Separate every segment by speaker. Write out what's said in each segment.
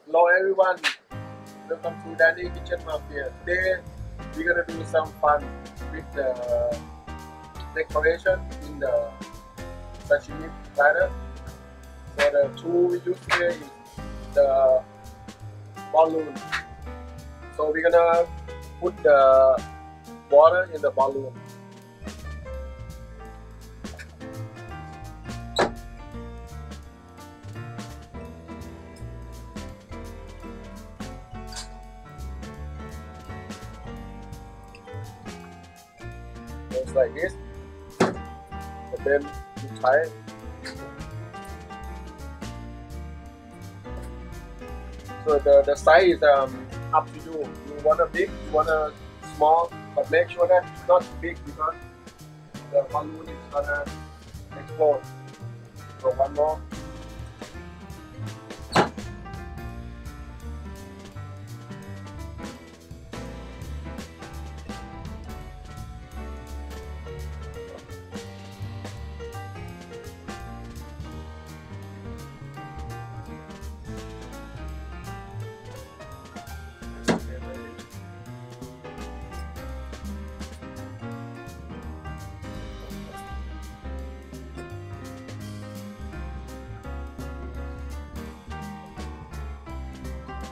Speaker 1: Hello everyone, welcome to Danny Kitchen Mafia. Today we're gonna do some fun with the decoration in the sashimi platter. So the tool we use here is the balloon. So we're gonna put the water in the balloon. Just like this. And then you tie it. So the size is up to you. You want a big, you want a small, but make sure that it's not too big because the balloon is gonna explode. So one more.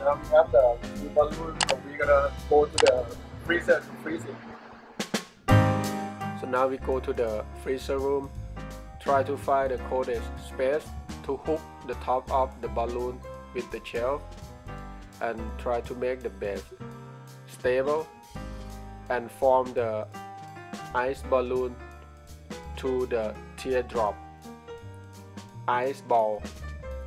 Speaker 1: Now we have the balloon, so we're gonna go to the freezer to freeze it. So now we go to the freezer room, try to find the coldest space to hook the top of the balloon with the shelf and try to make the base stable and form the ice balloon to the teardrop ice ball.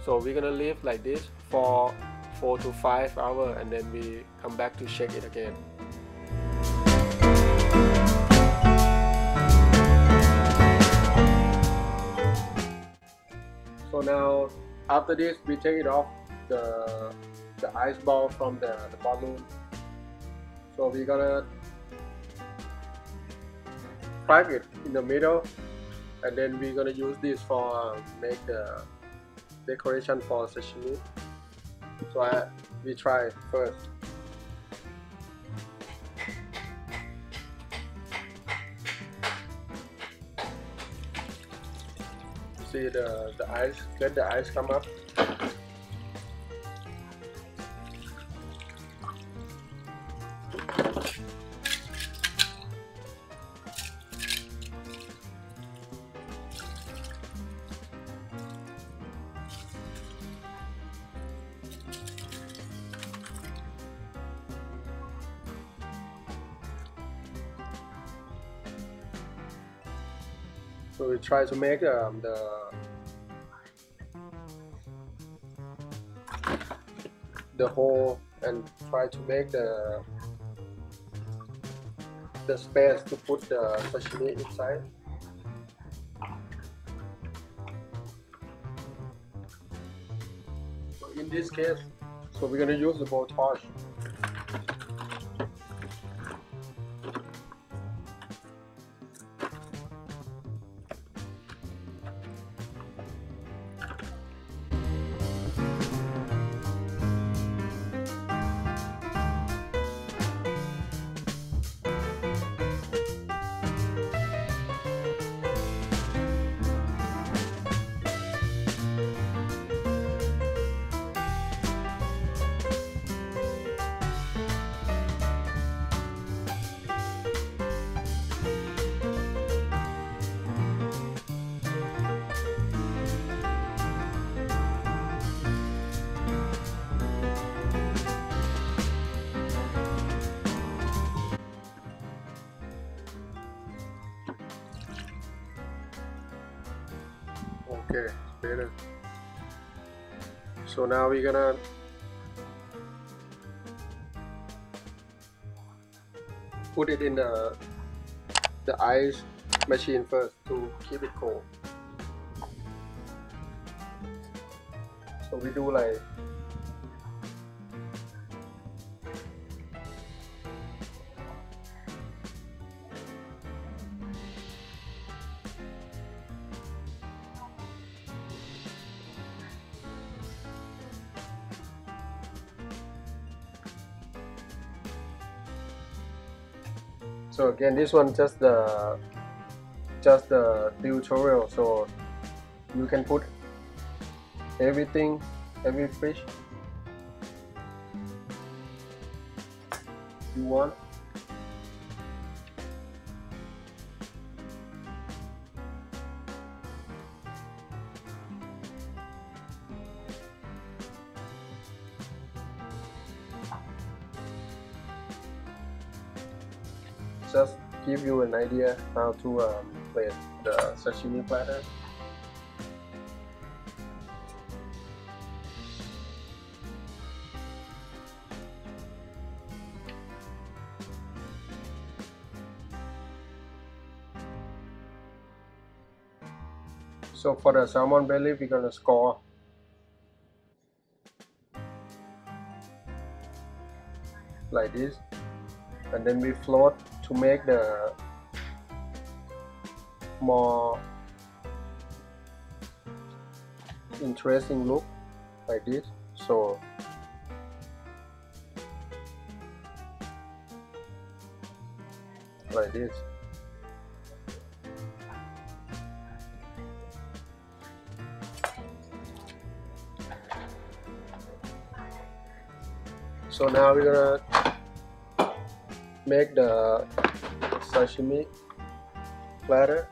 Speaker 1: So we're gonna leave like this for 4 to 5 hours and then we come back to shake it again. So now after this we take it off the ice ball from the balloon. So we're gonna crack it in the middle and then we're gonna use this for make the decoration for sashimi. So we try first. See the ice, let the ice come up. So we try to make the hole and try to make the space to put the sashimi inside. So in this case, so we're gonna use the blowtorch. Okay, it's better. So now we're gonna put it in the ice machine first to keep it cold. So we do like So again, this one just the tutorial, so you can put everything, every fish you want. Just give you an idea how to plate the sashimi platter. So for the salmon belly, we're gonna score like this, and then we float to make the more interesting look like this. So like this. So now we're gonna make the sashimi platter.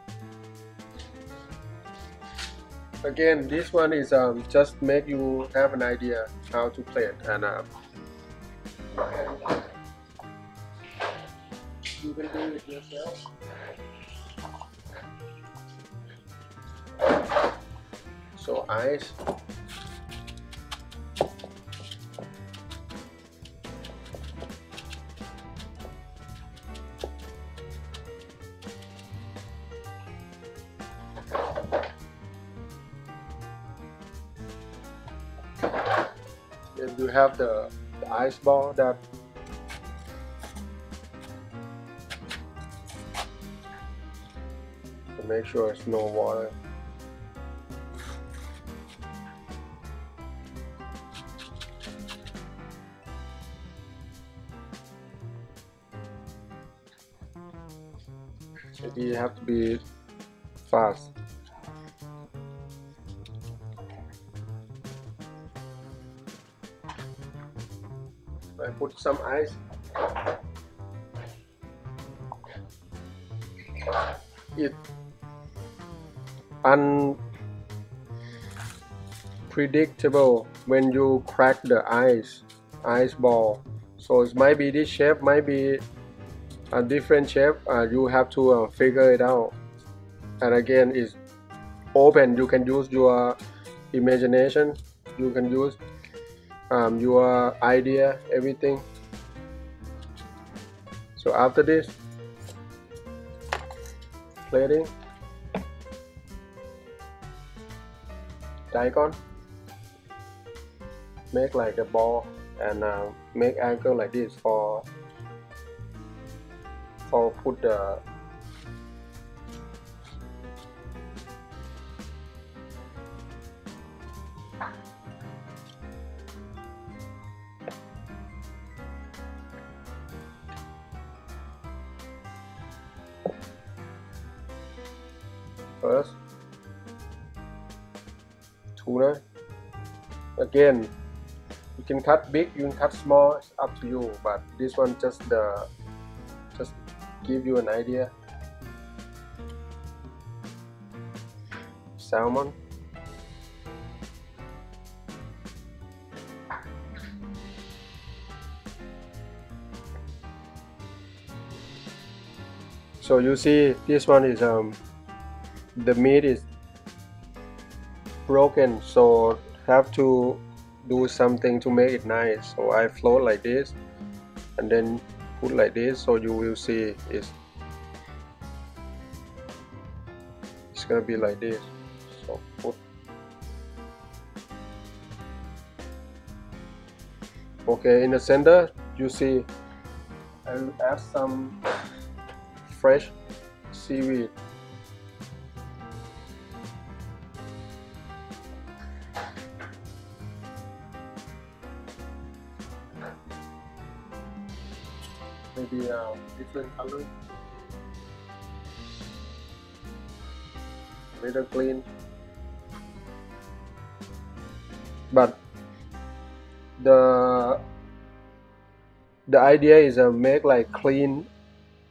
Speaker 1: Again, this one is just make you have an idea how to plate, and you can do it yourself. So ice. Then you have the ice ball that to make sure it's no water. Maybe you have to be fast. I put some ice. It's unpredictable when you crack the ice ball. So it might be this shape, might be a different shape. You have to figure it out. And again, it's open. You can use your imagination. You can use your idea, everything. So after this plating, daikon, make like a ball and make angle like this for put the first tuna. Again, you can cut big, you can cut small, it's up to you, but this one just give you an idea. Salmon. So you see this one is the meat is broken, so have to do something to make it nice. So I float like this and then put like this, so you will see it's gonna be like this. So put okay in the center. You see I will add some fresh seaweed. Maybe different color. little clean, but the idea is make like clean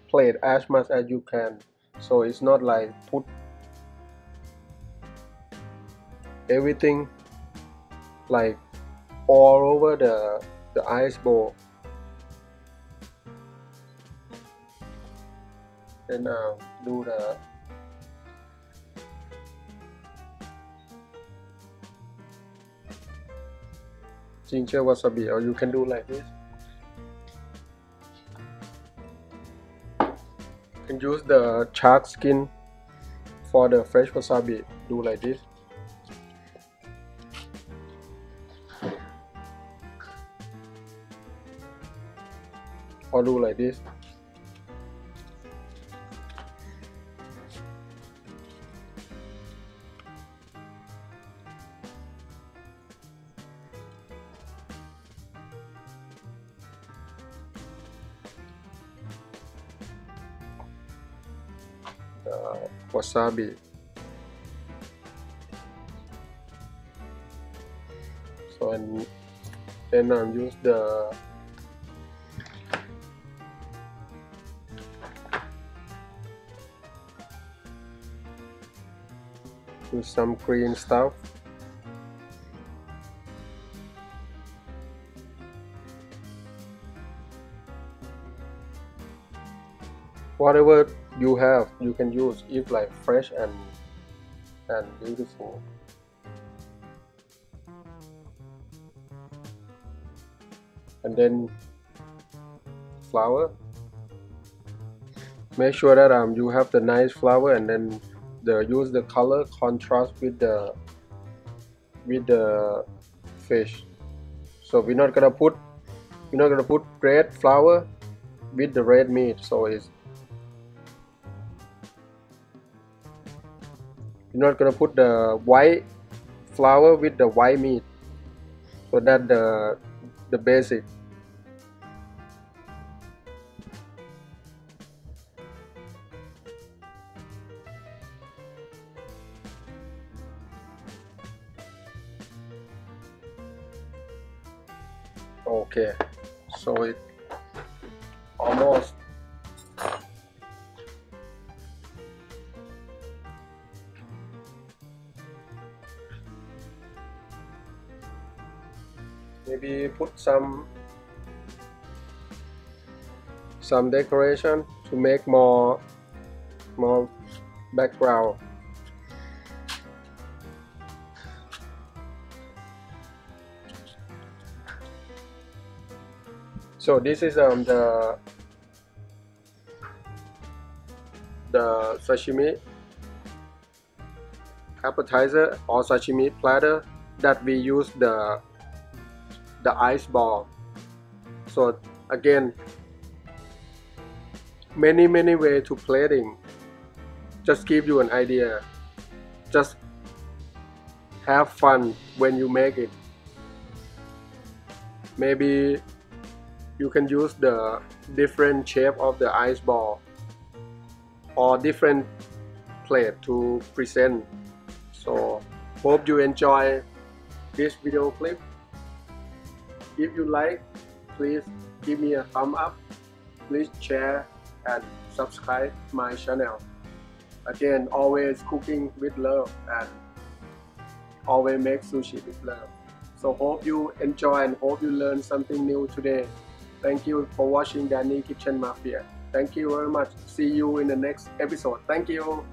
Speaker 1: plate as much as you can, so it's not like put everything like all over the ice bowl. Then do the ginger wasabi, or you can do like this. You can use the shark skin for the fresh wasabi. Do like this. Or do like this. Wasabi. So and then use the some green stuff. Whatever you have, you can use, if like fresh and beautiful. And then flour. Make sure that you have the nice flour, and then use the color contrast with the fish. So we're not gonna put red flour with the red meat, so you're not gonna put the white flour with the white meat. So that the basic. Okay, so it almost maybe put some decoration to make more background. So this is the sashimi appetizer or sashimi platter that we use the ice ball. So again, many way to plating. Just give you an idea. Just have fun when you make it. Maybe you can use the different shape of the ice ball or different plate to present. So hope you enjoy this video clip. If you like, please give me a thumb up. Please share and subscribe my channel. Again, always cooking with love and always make sushi with love. So hope you enjoy and hope you learn something new today. Thank you for watching Danny Kitchen Mafia. Thank you very much. See you in the next episode. Thank you.